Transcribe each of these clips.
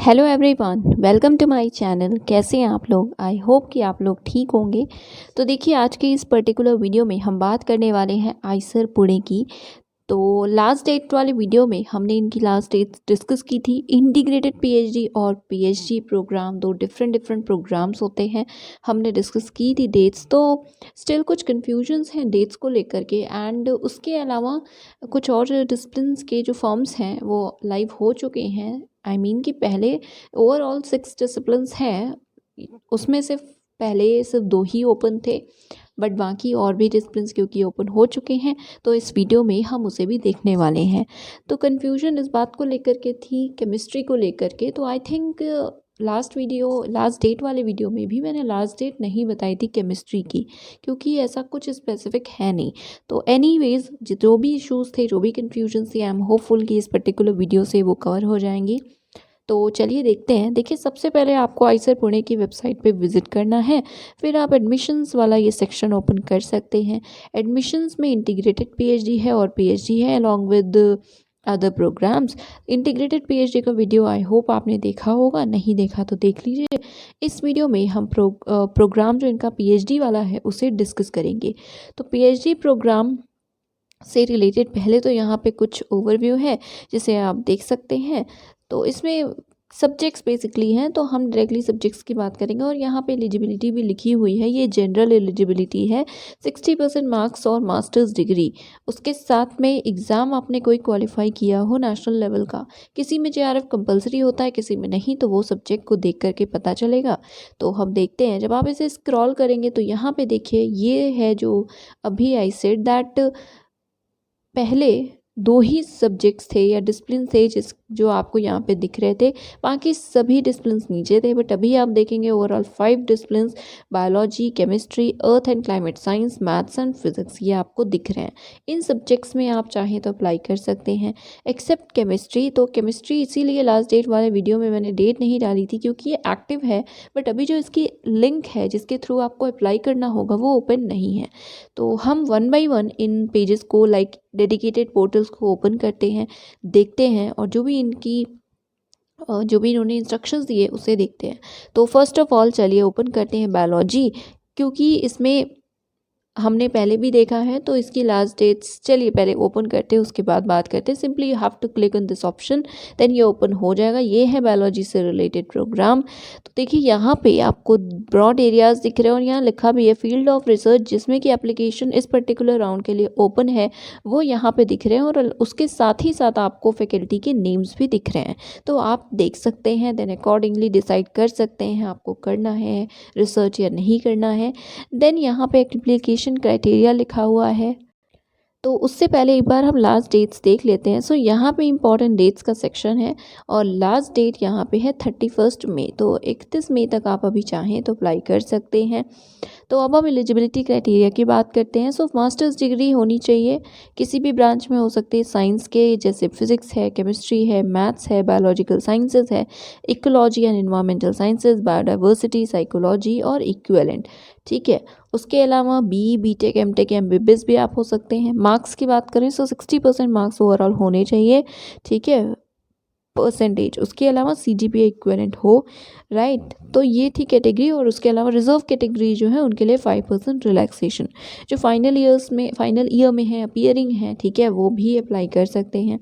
Hello everyone, welcome to my channel. कैसे हैं आप लोग? आई होप कि आप लोग ठीक होंगे। तो देखिए, आज के इस पर्टिकुलर वीडियो में हम बात करने वाले हैं आइसर पुणे की। तो लास्ट डेट वाले वीडियो में हमने इनकी लास्ट डेट डिस्कस की थी। इंटीग्रेटेड पीएचडी और पीएचडी प्रोग्राम, दो डिफरेंट डिफरेंट प्रोग्राम्स होते हैं। हमने डिस्कस की थी डेट्स। तो स्टिल कुछ कन्फ्यूजन्स हैं डेट्स को लेकर के, एंड उसके अलावा कुछ और डिसिप्लिन्स के जो फॉर्म्स हैं वो लाइव हो चुके हैं। कि पहले ओवरऑल 6 डिसिप्लिन्स हैं, उसमें से पहले सिर्फ 2 ही ओपन थे, बट बाकी और भी डिसिप्लिन्स क्योंकि ओपन हो चुके हैं तो इस वीडियो में हम उसे भी देखने वाले हैं। तो कन्फ्यूजन इस बात को लेकर के थी, केमिस्ट्री को लेकर के। तो आई थिंक लास्ट डेट वाले वीडियो में भी मैंने लास्ट डेट नहीं बताई थी केमिस्ट्री की, क्योंकि ऐसा कुछ स्पेसिफिक है नहीं। तो एनीवेज, जो भी इश्यूज़ थे, जो भी कन्फ्यूजन थी, आई एम होपफुल कि इस पर्टिकुलर वीडियो से वो कवर हो जाएंगी। तो चलिए देखते हैं। देखिए, सबसे पहले आपको आइसर पुणे की वेबसाइट पे विजिट करना है। फिर आप एडमिशन्स वाला ये सेक्शन ओपन कर सकते हैं। एडमिशन्स में इंटीग्रेटेड पीएचडी है और पीएचडी है along with other programs. Integrated PhD का वीडियो आई होप आपने देखा होगा, नहीं देखा तो देख लीजिए। इस वीडियो में हम प्रोग्राम जो इनका पीएचडी वाला है उसे डिस्कस करेंगे। तो पीएचडी प्रोग्राम से रिलेटेड पहले तो यहाँ पे कुछ ओवरव्यू है जिसे आप देख सकते हैं। तो इसमें सब्जेक्ट्स बेसिकली हैं, तो हम डायरेक्टली सब्जेक्ट्स की बात करेंगे। और यहाँ पे एलिजिबिलिटी भी लिखी हुई है, ये जनरल एलिजिबिलिटी है। 60% मार्क्स और मास्टर्स डिग्री, उसके साथ में एग्ज़ाम आपने कोई क्वालिफाई किया हो नेशनल लेवल का। किसी में जेआरएफ कंपलसरी होता है, किसी में नहीं, तो वो सब्जेक्ट को देख करके पता चलेगा। तो हम देखते हैं, जब आप इसे स्क्रॉल करेंगे तो यहाँ पे देखिए, ये है जो अभी आई सेड दैट पहले 2 ही सब्जेक्ट्स थे या डिसिप्लिन थे जो आपको यहाँ पे दिख रहे थे। बाकी सभी डिसिप्लिन्स नीचे थे, बट अभी आप देखेंगे overall 5 disciplines, biology, chemistry, earth and climate science, maths and physics, ये आपको दिख रहे हैं। इन सब्जेक्ट्स में आप चाहें तो अप्लाई कर सकते हैं, एक्सेप्ट केमिस्ट्री। तो केमिस्ट्री इसीलिए लास्ट डेट वाले वीडियो में मैंने डेट नहीं डाली थी क्योंकि ये एक्टिव है, बट अभी जो इसकी लिंक है जिसके थ्रू आपको अप्लाई करना होगा वो ओपन नहीं है। तो हम 1 बाई 1 इन पेजेस को, लाइक डेडिकेटेड पोर्टल्स को ओपन करते हैं, देखते हैं, और जो भी इन्होंने इंस्ट्रक्शंस दिए उसे देखते हैं। तो फर्स्ट ऑफ ऑल चलिए ओपन करते हैं बायोलॉजी, क्योंकि इसमें हमने पहले भी देखा है तो इसकी लास्ट डेट्स, चलिए पहले ओपन करते हैं उसके बाद बात करते हैं। Simply you have to click on this option, then ये ओपन हो जाएगा। ये है बायोलॉजी से रिलेटेड प्रोग्राम। तो देखिए, यहाँ पे आपको ब्रॉड एरियाज दिख रहे हैं और यहाँ लिखा भी है फील्ड ऑफ रिसर्च, जिसमें कि एप्लीकेशन इस पर्टिकुलर राउंड के लिए ओपन है, वो यहाँ पे दिख रहे हैं। और उसके साथ ही साथ आपको फैकल्टी के नेम्स भी दिख रहे हैं, तो आप देख सकते हैं, देन अकॉर्डिंगली डिसाइड कर सकते हैं आपको करना है रिसर्च या नहीं करना है। देन यहाँ पे एप्लीकेशन क्राइटेरिया लिखा हुआ है। तो उससे पहले एक बार हम लास्ट डेट्स देख लेते हैं। सो यहाँ पे इंपॉर्टेंट डेट्स का सेक्शन है और लास्ट डेट यहाँ पे है 31 मई। तो 31 मई तक आप अभी चाहें तो अप्लाई कर सकते हैं। तो अब हम एलिजिबिलिटी क्राइटेरिया की बात करते हैं। सो मास्टर्स डिग्री होनी चाहिए, किसी भी ब्रांच में हो सकती है, साइंस के जैसे फिजिक्स है, केमिस्ट्री है, मैथ्स है, बायोलॉजिकल साइंसेज है, ecology and environmental sciences, biodiversity, psychology और इक्विवेलेंट। ठीक है, उसके अलावा बीटेक, एमटेक, एमबीबीएस भी आप हो सकते हैं। मार्क्स की बात करें तो 60% मार्क्स ओवरऑल होने चाहिए। ठीक है, परसेंटेज। उसके अलावा सीजीपीए इक्विवेलेंट हो, राइट। तो ये थी कैटेगरी। और उसके अलावा रिजर्व कैटेगरी जो है उनके लिए 5% रिलैक्सेशन, जो फाइनल ईयर में है, अपीयरिंग है, ठीक है, वो भी अप्लाई कर सकते हैं।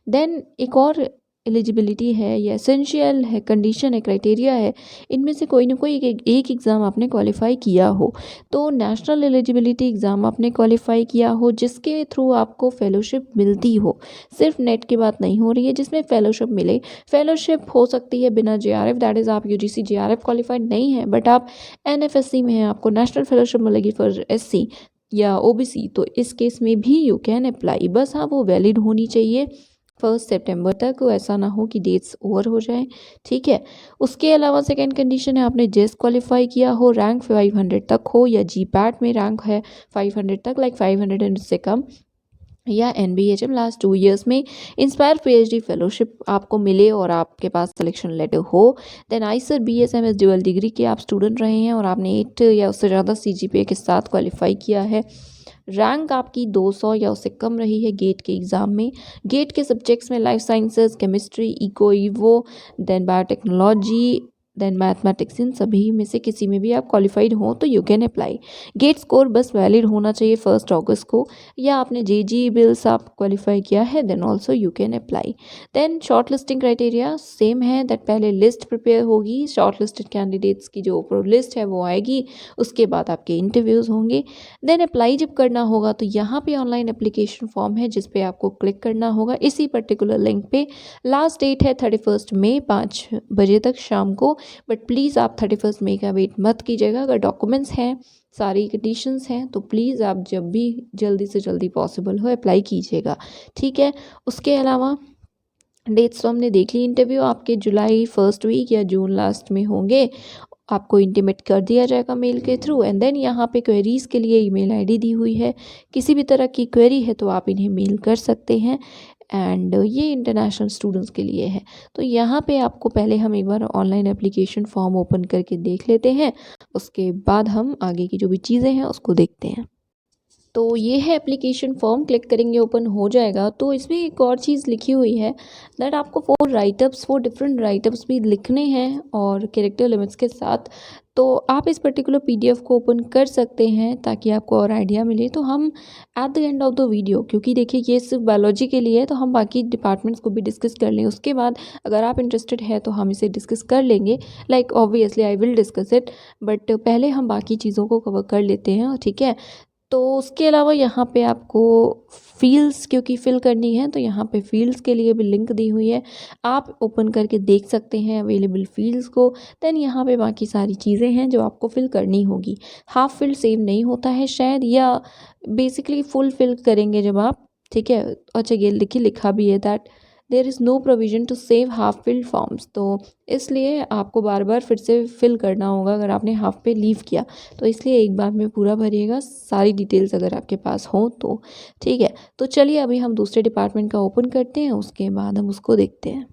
देन एक और एलिजिबिलिटी है, या एसेंशियल है, कंडीशन है, क्राइटेरिया है, इनमें से कोई ना कोई एक एग्ज़ाम आपने क्वालिफाई किया हो। तो नेशनल एलिजिबिलिटी एग्ज़ाम आपने क्वालिफाई किया हो जिसके थ्रू आपको फेलोशिप मिलती हो, सिर्फ नेट की बात नहीं हो रही है, जिसमें फेलोशिप मिले। फेलोशिप हो सकती है बिना जेआरएफ, दैट इज़ आप यूजीसी जेआरएफ क्वालिफाइड नहीं है, बट आप एनएफएससी में हैं, आपको नेशनल फेलोशिप मिलेगी फॉर एससी या ओबीसी, तो इस केस में भी यू कैन अप्लाई। बस हाँ, वो वैलिड होनी चाहिए 1 सितंबर तक, ऐसा ना हो कि डेट्स ओवर हो जाए। ठीक है, उसके अलावा सेकंड कंडीशन है, आपने जेस क्वालिफाई किया हो, रैंक 500 तक हो, या जीपैट में रैंक है 500 तक, लाइक 500 से कम, या एनबीएचएम लास्ट 2 ईयर्स में इंस्पायर पीएचडी फेलोशिप आपको मिले और आपके पास सिलेक्शन लेटर हो। Then IISER BSMS dual degree के आप स्टूडेंट रहे हैं और आपने 8 या उससे ज़्यादा सीजीपीए के साथ क्वालिफाई किया है, रैंक आपकी 200 या उससे कम रही है गेट के एग्ज़ाम में, गेट के सब्जेक्ट्स में life sciences, chemistry, eco, evo, then biotechnology, then mathematics, इन सभी में से किसी में भी आप क्वालिफाइड हो तो you can apply. GATE score बस वैलिड होना चाहिए 1 अगस्त को, या आपने जे बिल्स आप क्वालिफाई किया है then also you can apply. Then short listing criteria same है, दैट पहले लिस्ट प्रिपेयर होगी, शॉर्ट लिस्टेड कैंडिडेट्स की जो लिस्ट है वो आएगी, उसके बाद आपके इंटरव्यूज़ होंगे। देन अप्लाई जब करना होगा तो यहाँ पे ऑनलाइन एप्लीकेशन फॉर्म है जिस पे आपको क्लिक करना होगा इसी पर्टिकुलर लिंक पे। लास्ट डेट है 31 मई 5 बजे तक शाम को, बट प्लीज़ आप 31 मई का वेट मत कीजिएगा। अगर डॉक्यूमेंट्स हैं, सारी कंडीशंस हैं, तो प्लीज़ आप जब भी जल्दी से जल्दी पॉसिबल हो अप्लाई कीजिएगा, ठीक है। उसके अलावा डेट्स तो हमने देख ली, इंटरव्यू आपके जुलाई फर्स्ट वीक या जून लास्ट में होंगे, आपको इंटीमेट कर दिया जाएगा मेल के थ्रू। एंड देन यहाँ पे क्वेरीज़ के लिए ईमेल आईडी दी हुई है, किसी भी तरह की क्वेरी है तो आप इन्हें मेल कर सकते हैं। एंड ये इंटरनेशनल स्टूडेंट्स के लिए है। तो यहाँ पे आपको पहले हम एक बार ऑनलाइन एप्लीकेशन फॉर्म ओपन करके देख लेते हैं, उसके बाद हम आगे की जो भी चीज़ें हैं उसको देखते हैं। तो ये है एप्लीकेशन फॉर्म, क्लिक करेंगे ओपन हो जाएगा। तो इसमें एक और चीज़ लिखी हुई है दैट आपको 4 डिफरेंट राइटअप्स भी लिखने हैं और कैरेक्टर लिमिट्स के साथ। तो आप इस पर्टिकुलर पीडीएफ को ओपन कर सकते हैं ताकि आपको और आइडिया मिले। तो हम at the end of the video, क्योंकि देखिए ये सिर्फ बायोलॉजी के लिए है, तो हम बाकी डिपार्टमेंट्स को भी डिस्कस कर लें। उसके बाद अगर आप इंटरेस्टेड है तो हम इसे डिस्कस कर लेंगे, like obviously I will discuss it, but पहले हम बाकी चीज़ों को कवर कर लेते हैं, ठीक है। तो उसके अलावा यहाँ पे आपको फील्ड्स क्योंकि फिल करनी है, तो यहाँ पे फील्ड्स के लिए भी लिंक दी हुई है, आप ओपन करके देख सकते हैं अवेलेबल फील्ड्स को। देन यहाँ पे बाकी सारी चीज़ें हैं जो आपको फिल करनी होगी। हाफ फील्ड सेम नहीं होता है शायद, या बेसिकली फुल फिल करेंगे जब आप, ठीक है। अच्छा ये लिखा भी है that there is no provision to save half filled forms, तो इसलिए आपको बार बार फिर से फिल करना होगा अगर आपने हाफ पे लीव किया, तो इसलिए एक बार में पूरा भरिएगा सारी डिटेल्स अगर आपके पास हो तो, ठीक है। तो चलिए अभी हम दूसरे डिपार्टमेंट का ओपन करते हैं, उसके बाद हम उसको देखते हैं।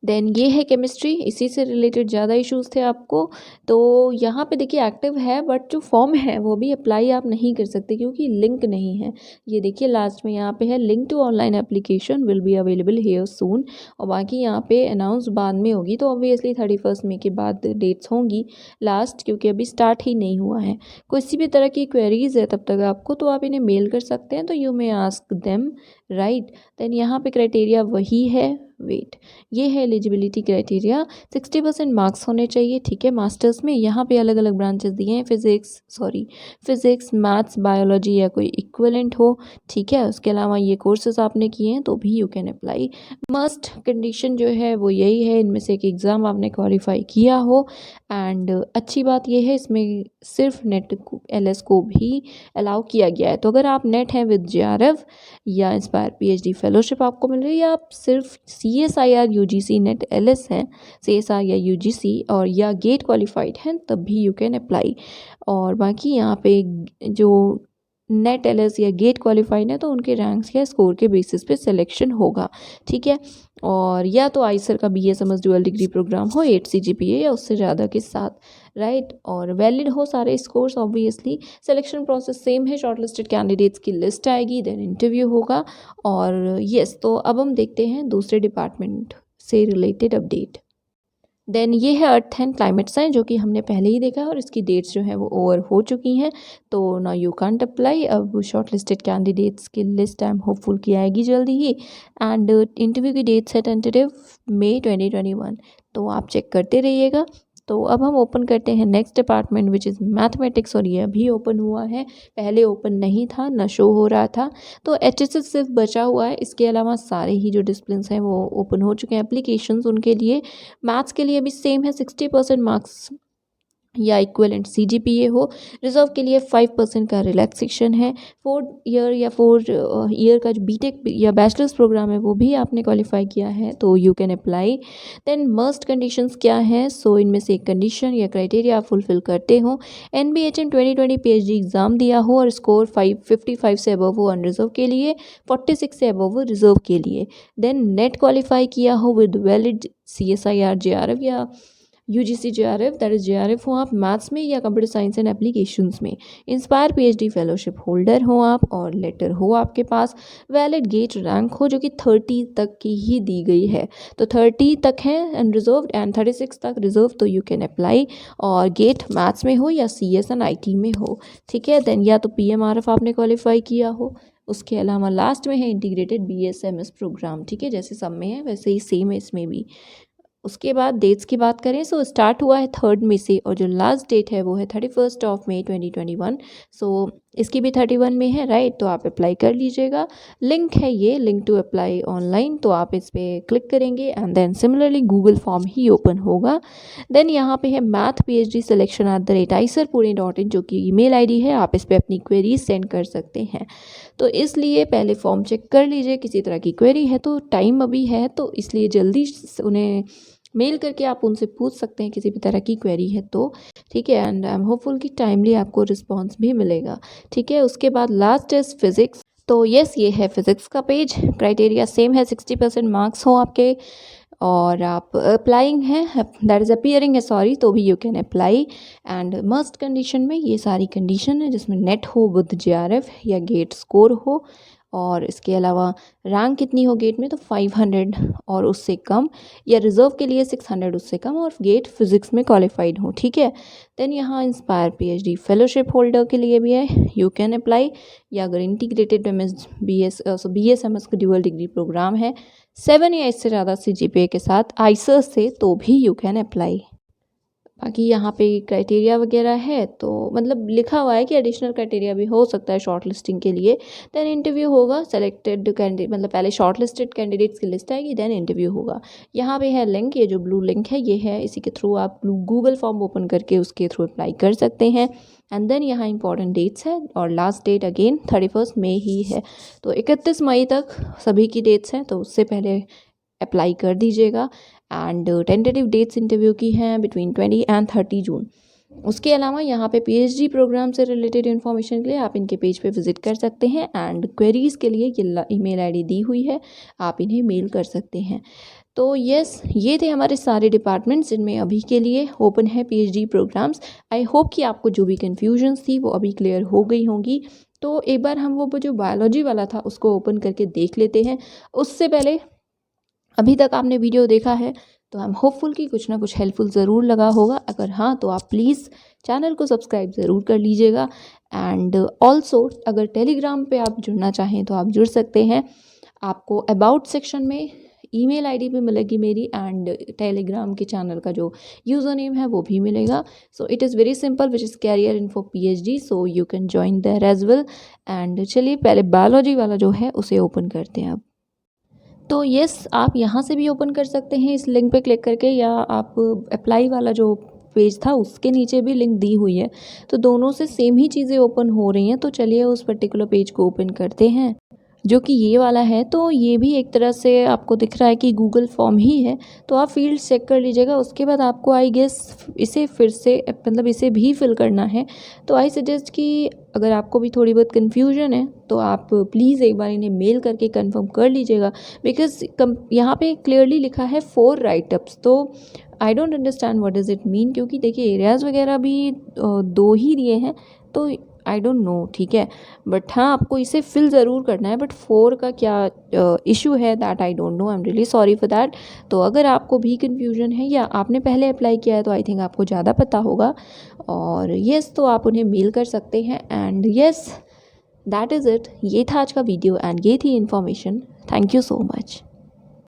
देन ये है केमिस्ट्री, इसी से रिलेटेड ज़्यादा इश्यूज़ थे आपको। तो यहाँ पे देखिए एक्टिव है, बट जो फॉर्म है वो भी अप्लाई आप नहीं कर सकते क्योंकि लिंक नहीं है। ये देखिए लास्ट में यहाँ पे है link to online application will be available here soon, और बाकी यहाँ पे अनाउंस बाद में होगी। तो ऑब्वियसली 31 मई के बाद डेट्स होंगी लास्ट, क्योंकि अभी स्टार्ट ही नहीं हुआ है। किसी भी तरह की क्वेरीज है तब तक आपको, तो आप इन्हें मेल कर सकते हैं, तो you may ask them, right. Then यहाँ पे क्राइटेरिया वही है, वेट, ये है एलिजिबिलिटी क्राइटेरिया, 60% मार्क्स होने चाहिए, ठीक है। मास्टर्स में यहाँ पे अलग अलग ब्रांचेस दिए हैं, फिजिक्स, मैथ्स, बायोलॉजी या कोई इक्विवेलेंट हो, ठीक है। उसके अलावा ये कोर्सेज आपने किए हैं तो भी you can apply. Must condition जो है वो यही है, इनमें से एक एग्ज़ाम आपने क्वालिफाई किया हो। एंड अच्छी बात यह है इसमें सिर्फ नेट एलएस को भी अलाउ किया गया है। तो अगर आप नेट हैं विद जेआरएफ या इंस्पायर पीएचडी फेलोशिप आपको मिल रही है, या आप सिर्फ CSIR UGC नेट एलएस हैं, CSR या UGC और या गेट क्वालिफाइड हैं, तब भी यू कैन अप्लाई। और बाकी यहाँ पे जो नेट एलएस या गेट क्वालिफाइड है तो उनके रैंक्स या स्कोर के बेसिस पे सिलेक्शन होगा, ठीक है। और या तो आइसर का BSMS डुअल डिग्री प्रोग्राम हो 8 CGPA या उससे ज़्यादा के साथ, राइट, और वैलिड हो सारे scores. Obviously selection process same है, शॉर्टलिस्टेड कैंडिडेट्स की लिस्ट आएगी, देन इंटरव्यू होगा। और यस, तो अब हम देखते हैं दूसरे डिपार्टमेंट से रिलेटेड अपडेट। देन ये है अर्थ एंड क्लाइमेट साइंस, जो कि हमने पहले ही देखा है और इसकी डेट्स जो है वो ओवर हो चुकी हैं, तो नाउ यू कांट अप्लाई। अब शॉर्ट लिस्टेड कैंडिडेट्स की लिस्ट आई एम होपफुल की आएगी जल्दी ही। एंड इंटरव्यू की डेट्स है टेंटेटिव मई 2021, तो आप चेक करते रहिएगा। तो अब हम ओपन करते हैं next department which is mathematics, और ये अभी ओपन हुआ है, पहले ओपन नहीं था, ना शो हो रहा था। तो HSS सिर्फ बचा हुआ है, इसके अलावा सारे ही जो डिसिप्लिन्स हैं वो ओपन हो चुके हैं एप्लीकेशंस उनके लिए। मैथ्स के लिए भी सेम है, 60% मार्क्स या इक्विवेलेंट CGPA हो। रिजर्व के लिए 5% का रिलैक्सेशन है। 4 ईयर का जो बीटेक या बैचलर्स प्रोग्राम है वो भी आपने क्वालिफाई किया है तो you can apply. Then must conditions क्या है, सो इनमें से एक कंडीशन या क्राइटेरिया आप फुलफिल करते हो, NBHM 2020 PhD एग्ज़ाम दिया हो और स्कोर 55 से अबव हो अनरिजर्व के लिए, 46 से अबव हो रिजर्व के लिए। देन नेट क्वालिफाई किया हो विद वैलिड CSIR JRF या UGC JRF, that is JRF हो आप मैथ्स में या कंप्यूटर साइंस एंड एप्लीकेशंस में, इंस्पायर पीएचडी फेलोशिप होल्डर हो आप, और लेटर हो आपके पास, वैलिड गेट रैंक हो जो कि 30 तक की ही दी गई है, तो 30 तक है एंड रिजर्व, एंड 36 तक रिजर्व, तो यू कैन अप्लाई, और गेट मैथ्स में हो या सीएस एंड आईटी में हो, ठीक है। देन या तो पीएमआरएफ आपने क्वालिफाई किया हो, उसके अलावा लास्ट में है इंटीग्रेटेड बीएसएमएस प्रोग्राम, ठीक है, जैसे सब में है वैसे ही सेम है इसमें भी। उसके बाद डेट्स की बात करें, सो स्टार्ट हुआ है 3 मई से, और जो लास्ट डेट है वो है 31 मई 2021। सो इसकी भी 31 में है, राइट, तो आप अप्लाई कर लीजिएगा। लिंक है ये, लिंक टू अप्लाई ऑनलाइन, तो आप इस पर क्लिक करेंगे and then similarly Google form ही ओपन होगा। देन यहाँ पे है मैथ पीएचडी silection@icerpune.in, जो कि ईमेल आईडी है, आप इस पर अपनी क्वेरीज सेंड कर सकते हैं। तो इसलिए पहले फॉर्म चेक कर लीजिए, किसी तरह की क्वेरी है तो टाइम अभी है, तो इसलिए जल्दी उन्हें मेल करके आप उनसे पूछ सकते हैं किसी भी तरह की क्वेरी है तो, ठीक है। एंड आई एम होपफुल कि टाइमली आपको रिस्पांस भी मिलेगा, ठीक है। उसके बाद लास्ट इज फिजिक्स, तो यस ये है फिजिक्स का पेज। क्राइटेरिया सेम है, 60% मार्क्स हो आपके, और आप अप्लाइंग हैं, दैट इज़ अपीयरिंग है, सॉरी, तो भी you can apply. And must condition में ये सारी कंडीशन है जिसमें नेट हो विद जेआरएफ या गेट स्कोर हो, और इसके अलावा रैंक कितनी हो गेट में, तो 500 और उससे कम, या रिजर्व के लिए 600 उससे कम, और गेट फिजिक्स में क्वालिफाइड हो, ठीक है। देन यहाँ इंस्पायर पीएचडी फेलोशिप होल्डर के लिए भी है, यू कैन अप्लाई, या अगर इंटीग्रेटेड बीएसएमएस का ड्यूअल डिग्री प्रोग्राम है 7 या इससे ज़्यादा सीजीपीए के साथ आइसर से, तो भी यू कैन अप्लाई। बाकी यहाँ पे क्राइटेरिया वगैरह है, तो मतलब लिखा हुआ है कि एडिशनल क्राइटेरिया भी हो सकता है शॉर्ट लिस्टिंग के लिए। देन इंटरव्यू होगा, सेलेक्टेड कैंडिडेट, मतलब पहले शॉर्ट लिस्टेड कैंडिडेट्स की लिस्ट आएगी, देन इंटरव्यू होगा। यहाँ पे है लिंक, ये जो ब्लू लिंक है ये है, इसी के थ्रू आप गूगल फॉर्म ओपन करके उसके थ्रू अप्लाई कर सकते हैं। एंड देन यहाँ इंपॉर्टेंट डेट्स है, और लास्ट डेट अगेन 31 मई ही है, तो 31 मई तक सभी की डेट्स हैं, तो उससे पहले अप्लाई कर दीजिएगा। एंड टेंटेटिव डेट्स इंटरव्यू की हैं बिटवीन 20 एंड 30 जून। उसके अलावा यहाँ पे पीएचडी प्रोग्राम से रिलेटेड इन्फॉर्मेशन के लिए आप इनके पेज पे विजिट कर सकते हैं, एंड क्वेरीज़ के लिए ये ईमेल आईडी दी हुई है, आप इन्हें मेल कर सकते हैं। तो यस, ये थे हमारे सारे डिपार्टमेंट्स जिनमें अभी के लिए ओपन है पीएचडी प्रोग्राम्स। आई होप कि आपको जो भी कन्फ्यूजन्स थी वो अभी क्लियर हो गई होंगी। तो एक बार हम वो जो बायोलॉजी वाला था उसको ओपन करके देख लेते हैं। उससे पहले, अभी तक आपने वीडियो देखा है तो आई एम होपफुल कि कुछ ना कुछ हेल्पफुल ज़रूर लगा होगा। अगर हाँ तो आप प्लीज़ चैनल को सब्सक्राइब ज़रूर कर लीजिएगा। एंड ऑल्सो अगर टेलीग्राम पे आप जुड़ना चाहें तो आप जुड़ सकते हैं। आपको अबाउट सेक्शन में ईमेल आईडी भी मिलेगी मेरी, एंड टेलीग्राम के चैनल का जो यूज़र नेम है वो भी मिलेगा। So it is very simple, which is career info PhD, so you can join there as well. And चलिए पहले बायोलॉजी वाला जो है उसे ओपन करते हैं अब। तो यस, आप यहाँ से भी ओपन कर सकते हैं इस लिंक पे क्लिक करके, या आप अप्लाई वाला जो पेज था उसके नीचे भी लिंक दी हुई है, तो दोनों से सेम ही चीज़ें ओपन हो रही हैं। तो चलिए उस पर्टिकुलर पेज को ओपन करते हैं जो कि ये वाला है। तो ये भी एक तरह से आपको दिख रहा है कि गूगल फॉर्म ही है, तो आप फील्ड चेक कर लीजिएगा। उसके बाद आपको आई गेस इसे फिर से मतलब इसे भी फिल करना है। तो आई सजेस्ट कि अगर आपको भी थोड़ी बहुत कन्फ्यूजन है तो आप प्लीज़ एक बार इन्हें मेल करके कंफर्म कर लीजिएगा, बिकॉज यहाँ पे क्लियरली लिखा है 4 राइटअप्स, तो I don't understand what does it mean, क्योंकि देखिए एरियाज़ वगैरह भी 2 ही दिए हैं, तो आई डोंट नो, ठीक है। बट हाँ, आपको इसे फिल ज़रूर करना है, बट 4 का क्या इशू है that I don't know, I am really sorry for that. तो अगर आपको भी कन्फ्यूजन है या आपने पहले अप्लाई किया है तो आई थिंक आपको ज़्यादा पता होगा। और येस, तो आप उन्हें मेल कर सकते हैं। And yes, that is it. ये था आज का वीडियो एंड ये थी information. Thank you so much.